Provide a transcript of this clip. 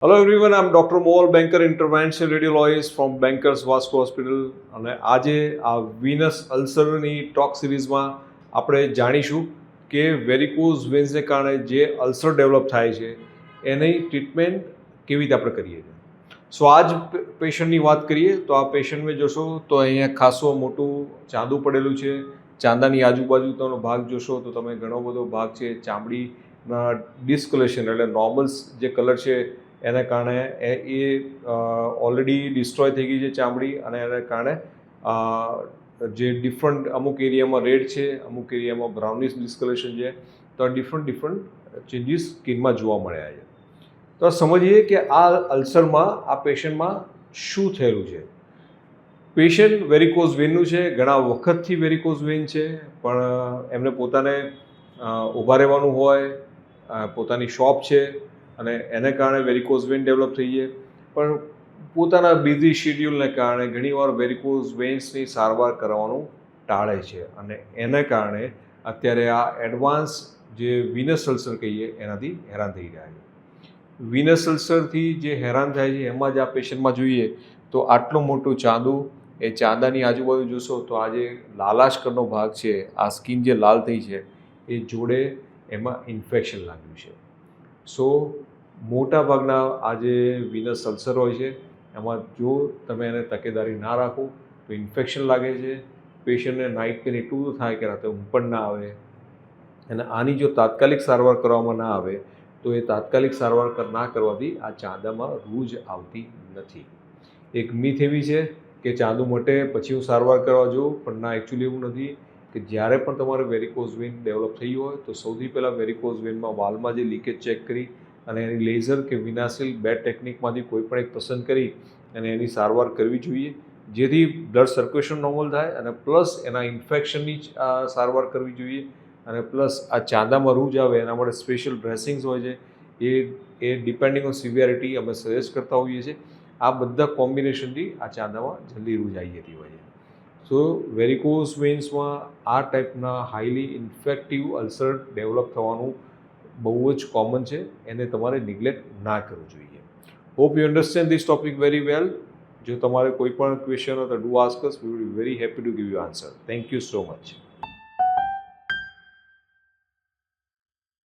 Hello everyone, I'm Dr. Moal, banker interventional radiologist from Bankers Vasco Hospital અને આજે આ Venus અલ્સરની talk સિરીઝમાં આપણે જાણીશું કે વેરિકોઝ વેન્સને કારણે જે અલ્સર ડેવલપ થાય છે એની ટ્રીટમેન્ટ કેવી રીતે આપણે કરીએ છીએ. સો આજ પેશન્ટની વાત કરીએ તો આ પેશન્ટમાં જોશો તો અહીંયા ખાસો મોટું ચાંદું પડેલું છે. ચાંદાની આજુબાજુ તમે ભાગ જોશો તો તમે ઘણો બધો ભાગ છે ચામડીના ડિસ્કલરેશન એટલે નોર્મલ્સ જે કલર છે એના કારણે એ ઓલરેડી ડિસ્ટ્રોય થઈ ગઈ છે ચામડી અને એના કારણે જે ડિફરન્ટ અમુક એરિયામાં રેડ છે, અમુક એરિયામાં બ્રાઉનિશ ડિસ્કલરેશન છે, તો ડિફરન્ટ ચેન્જીસ સ્કિનમાં જોવા મળ્યા છે. તો સમજીએ કે આ અલ્સરમાં આ પેશન્ટમાં શું થયેલું છે. પેશન્ટ વેરિકોઝ વેનનું છે, ઘણા વખતથી વેરિકોઝ વેન છે, પણ એમને પોતાને ઊભા રહેવાનું હોય, પોતાની શોપ છે અને એને કારણે વેરિકોઝ વેન ડેવલપ થઈ છે, પણ પોતાના બિઝી શેડ્યુલને કારણે ઘણીવાર વેરિકોઝ વેન્સની સારવાર કરવાનું ટાળે છે અને એને કારણે અત્યારે આ એડવાન્સ જે વિનસ અલ્સર કહીએ એનાથી હેરાન થઈ રહ્યા છે. વિનસ અલ્સરથી જે હેરાન થાય છે એમાં જ આ પેશન્ટમાં જોઈએ તો આટલું મોટું ચાંદું, એ ચાંદાની આજુબાજુ જોશો તો આ જે લાલાશ કરનો ભાગ છે, આ સ્કિન જે લાલ થઈ છે એ જોડે એમાં ઇન્ફેક્શન લાગ્યું છે. સો મોટા ભાગના આ જે વિનસ અલ્સર હોય છે એમાં જો તમે એને તકેદારી ના રાખો તો ઇન્ફેક્શન લાગે છે. પેશન્ટને નાઇટ પેન એટલું થાય કે રાતે ઊંઘ પણ ના આવે અને આની જો તાત્કાલિક સારવાર કરવામાં ના આવે તો એ તાત્કાલિક સારવાર ના કરવાથી આ ચાંદામાં રૂજ આવતી નથી. એક મિથ એવી છે કે ચાંદુ મટે પછી હું સારવાર કરવા જાઉં, પણ ના, એકચ્યુઅલી એવું નથી. કે જ્યારે પણ તમારે વેરિકોઝ વેન ડેવલપ થઈ હોય તો સૌથી પહેલાં વેરિકોઝ વેનમાં વાલમાં જે લીકેજ ચેક કરી અને એની લેઝર કે વિનાસિલ બે ટેકનિકમાંથી કોઈ પણ એક પસંદ કરી અને એની સારવાર કરવી જોઈએ, જેથી બ્લડ સર્ક્યુલેશન નોર્મલ થાય અને પ્લસ એના ઇન્ફેક્શનની સારવાર કરવી જોઈએ અને પ્લસ આ ચાંદામાં રૂજ આવે એના માટે સ્પેશિયલ ડ્રેસિંગ્સ હોય છે, એ ડિપેન્ડિંગ ઓન સિવિયરિટી અમે સજેસ્ટ કરતા હોઈએ છીએ. આ બધા કોમ્બિનેશનથી આ ચાંદામાં જલ્દી રૂજ આવી જતી હોય છે. સો વેરિકોઝ વેન્સમાં આ ટાઈપના હાઈલી ઇન્ફેક્ટિવ અલ્સર ડેવલપ થવાનું બહુ જ કોમન છે, એને તમારે નિગ્લેક્ટ ના કરવું જોઈએ. Hope you understand this topic very well. જો તમારે કોઈ પણ ક્વેશ્ચન હોય તો do ask us, we will be very happy to give you answer. Thank you so much.